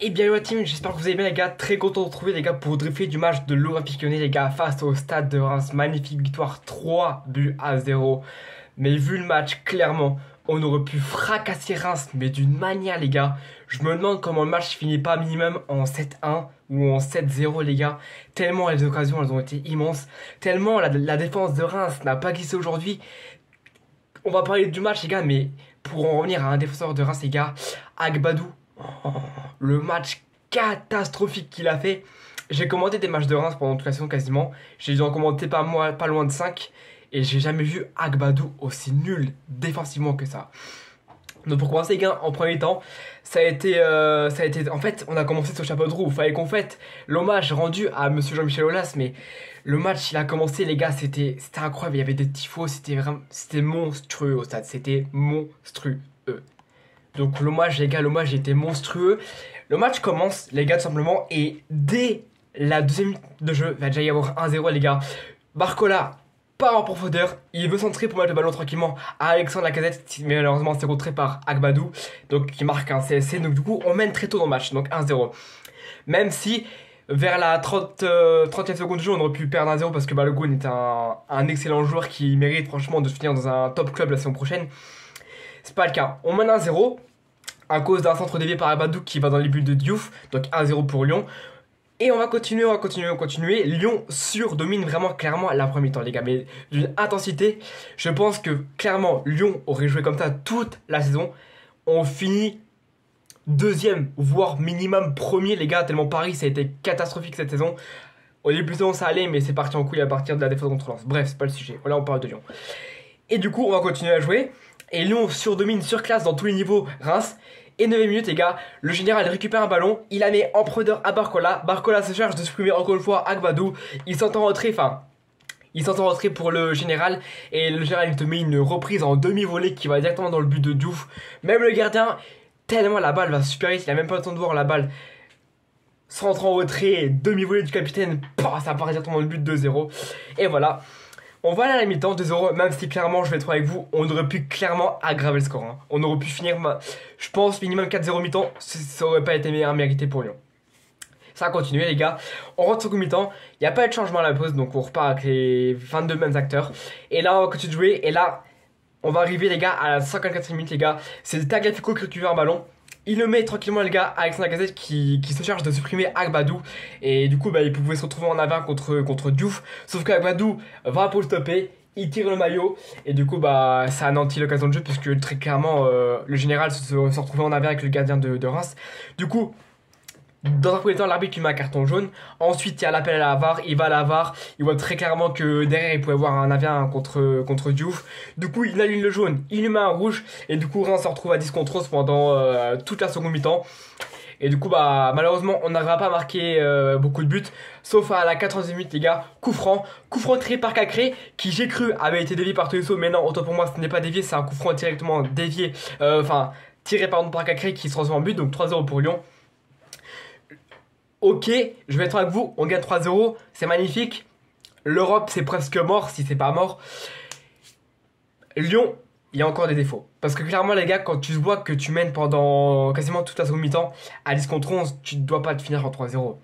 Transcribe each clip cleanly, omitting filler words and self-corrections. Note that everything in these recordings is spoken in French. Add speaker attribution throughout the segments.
Speaker 1: Et bien la team, j'espère que vous allez bien les gars, très content de vous retrouver les gars pour drifter du match de l'Olympique Lyonnais les gars face au Stade de Reims, magnifique victoire 3-0. Mais vu le match, clairement, on aurait pu fracasser Reims, mais d'une manière les gars. Je me demande comment le match finit pas minimum en 7-1 ou en 7-0 les gars. Tellement les occasions elles ont été immenses, tellement la défense de Reims n'a pas glissé aujourd'hui. On va parler du match les gars, mais pour en revenir à un défenseur de Reims les gars, Agbadou. Oh, le match catastrophique qu'il a fait. J'ai commenté des matchs de Reims pendant toute la saison quasiment. J'ai dû en commenter pas loin de 5. Et j'ai jamais vu Agbadou aussi nul défensivement que ça. Donc pour commencer les gars, en premier temps, en fait, on a commencé sur le chapeau de roue. Il fallait qu'on fête l'hommage rendu à Monsieur Jean-Michel Aulas. Mais le match, il a commencé les gars, c'était incroyable. Il y avait des tifos, c'était monstrueux au stade. C'était monstrueux. Donc l'hommage les gars, l'hommage était monstrueux. Le match commence les gars tout simplement et dès la deuxième minute de jeu, il va déjà y avoir 1-0 les gars. Barcola part en profondeur, il veut centrer pour mettre le ballon tranquillement à Alexandre Lacazette, mais malheureusement c'est contré par Agbadou, donc qui marque un CSC. Donc du coup on mène très tôt dans le match, donc 1-0. Même si vers la 30e seconde de jeu on aurait pu perdre 1-0 parce que Balogun est un excellent joueur qui mérite franchement de finir dans un top club la saison prochaine. C'est pas le cas, on mène 1-0 à cause d'un centre dévié par Agbadou qui va dans les buts de Diouf, donc 1-0 pour Lyon. Et on va continuer. Lyon surdomine vraiment clairement la première mi-temps, les gars, mais d'une intensité. Je pense que clairement Lyon aurait joué comme ça toute la saison. On finit deuxième, voire minimum premier, les gars, tellement Paris ça a été catastrophique cette saison. Au début de saison ça allait, mais c'est parti en couille à partir de la défaite contre Lens. Bref, c'est pas le sujet. Là on parle de Lyon. Et du coup, on va continuer à jouer. Et Lyon surdomine, surclasse dans tous les niveaux Reims. Et 9 minutes les gars, le général récupère un ballon, il la met en profondeur à Barcola. Barcola se charge de supprimer encore une fois Agbadou. Il s'entend rentrer pour le général. Et le général il te met une reprise en demi-volée qui va directement dans le but de Diouf. Même le gardien, tellement la balle va super vite, il a même pas le temps de voir la balle. Centre en retrait, demi-volée du capitaine, ça part directement dans le but 2-0. Et voilà. On va aller à la mi-temps 2-0, même si clairement, je vais être avec vous, on aurait pu clairement aggraver le score. Hein. On aurait pu finir, je pense, minimum 4-0 mi-temps, ça aurait pas été mérité pour Lyon. Ça a continué les gars, on rentre sur mi-temps, il n'y a pas eu de changement à la pause, donc on repart avec les 22 mêmes acteurs. Et là, on va continuer de jouer, et là, on va arriver les gars à la 54e minute les gars, c'est Tagliafico qui récupère un ballon. Il le met tranquillement les gars, Alexandre Lacazette qui se charge de supprimer Agbadou. Et du coup il pouvait se retrouver en avant contre Diouf. Sauf qu'Agbadou va pour le stopper, il tire le maillot. Et du coup ça anéantit l'occasion de jeu puisque très clairement le général se retrouvait en avant avec le gardien de Reims. Du coup dans un premier temps, l'arbitre lui met un carton jaune. Ensuite, il y a l'appel à la VAR. Il va à la VAR. Il voit très clairement que derrière, il pouvait avoir un avion contre Diouf. Du coup, il allume le jaune. Il lui met un rouge. Et du coup, Reims se retrouve à 10 contre 11 pendant toute la seconde mi-temps. Et du coup, malheureusement, on n'arrivera pas à marquer beaucoup de buts. Sauf à la 14e minute, les gars. Coup franc tiré par Cacré. Qui, j'ai cru, avait été dévié par Tolisso. Mais non, autant pour moi, ce n'est pas dévié. C'est un coup franc directement dévié. Tiré par Cacré qui se transforme en but. Donc 3-0 pour Lyon. Ok, je vais être avec vous, on gagne 3-0, c'est magnifique. L'Europe, c'est presque mort, si c'est pas mort. Lyon, il y a encore des défauts. Parce que clairement, les gars, quand tu vois que tu mènes pendant quasiment toute la seconde mi-temps à 10 contre 11, tu ne dois pas te finir en 3-0.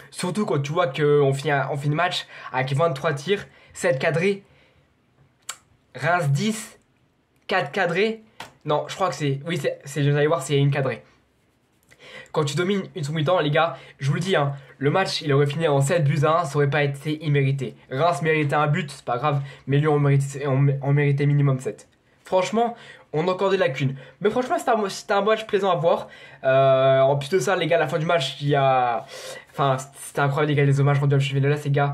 Speaker 1: Surtout quand tu vois qu'on finit le match avec 23 tirs, 7 cadrés, Reims 10, 4 cadrés. Non, je crois que c'est... Oui, je vais aller voir, c'est une cadrée. Quand tu domines une seconde mi-temps, les gars, je vous le dis, hein, le match, il aurait fini en 7-1, ça aurait pas été immérité. Reims méritait un but, c'est pas grave, mais Lyon on méritait minimum 7. Franchement, on a encore des lacunes. Mais franchement, c'était un match plaisant à voir. En plus de ça, les gars, à la fin du match, il y a... Enfin, c'était incroyable, les gars, les hommages rendus à Chevalier là, les gars.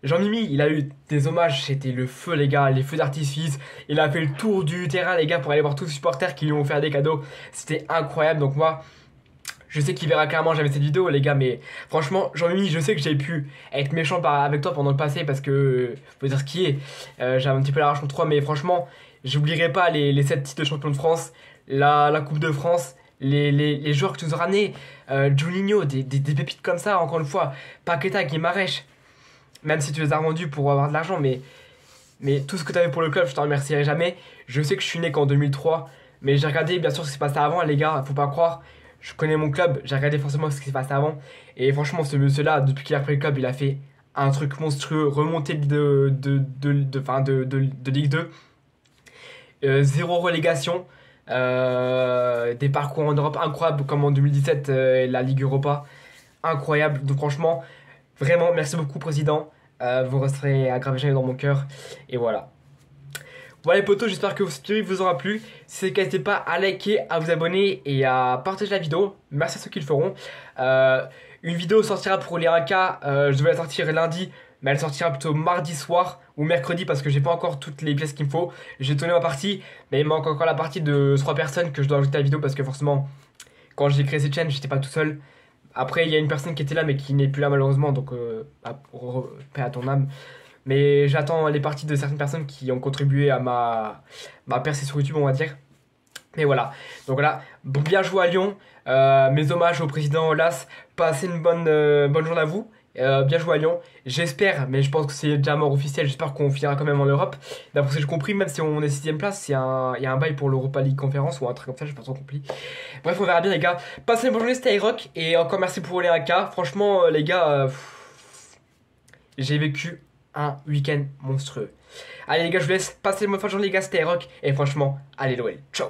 Speaker 1: Jean-Mimi, il a eu des hommages, c'était le feu les gars, les feux d'artifice. Il a fait le tour du terrain les gars pour aller voir tous les supporters qui lui ont fait des cadeaux. C'était incroyable, donc moi... Je sais qu'il verra clairement jamais cette vidéo les gars, mais franchement Jean-Mimi, je sais que j'ai pu être méchant avec toi pendant le passé parce que faut dire ce qui est, j'avais un petit peu la rage contre toi, mais franchement j'oublierai pas les 7 titres de champion de France, la Coupe de France, les joueurs que tu nous as ramenés, Juninho, des pépites comme ça, encore une fois, Paqueta, Guimarães, même si tu les as rendus pour avoir de l'argent, mais tout ce que tu avais pour le club, je t'en remercierai jamais. Je sais que je suis né qu'en 2003, mais j'ai regardé bien sûr ce qui s'est passé avant les gars, faut pas croire. je connais mon club, j'ai regardé forcément ce qui s'est passé avant. Et franchement, ce monsieur-là, depuis qu'il a repris le club, il a fait un truc monstrueux, remonté de Ligue 2, zéro relégation, des parcours en Europe incroyables comme en 2017, la Ligue Europa, incroyable. Donc franchement, vraiment, merci beaucoup, président. Vous resterez à graver jamais dans mon cœur. Et voilà. Voilà les potos, j'espère que cette vidéo vous aura plu. Si c'est le cas, n'hésitez pas à liker, à vous abonner et à partager la vidéo. Merci à ceux qui le feront. Une vidéo sortira pour les 1K. Je devais la sortir lundi, mais elle sortira plutôt mardi soir ou mercredi parce que j'ai pas encore toutes les pièces qu'il me faut. J'ai tourné ma partie, mais il manque encore la partie de 3 personnes que je dois ajouter à la vidéo parce que forcément, quand j'ai créé cette chaîne, j'étais pas tout seul. Après, il y a une personne qui était là mais qui n'est plus là malheureusement, donc paix à ton âme. Mais j'attends les parties de certaines personnes qui ont contribué à ma percée sur YouTube, on va dire. Mais voilà, donc voilà, bien joué à Lyon. Mes hommages au président Olas. Passez une bonne journée à vous. Bien joué à Lyon. J'espère, mais je pense que c'est déjà mort officiel. J'espère qu'on finira quand même en Europe. D'après ce que j'ai compris, même si on est 6ème place, il y a un bail pour l'Europa League Conférence ou un truc comme ça. J'ai pas trop compris. Bref, on verra bien, les gars. Passez une bonne journée, c'était iRock. Et encore merci pour les 1K. Franchement, les gars, j'ai vécu un week-end monstrueux. Allez les gars, je vous laisse passer une bonne fin de journée les gars, c'était iRock et franchement, allez l'OL, ciao.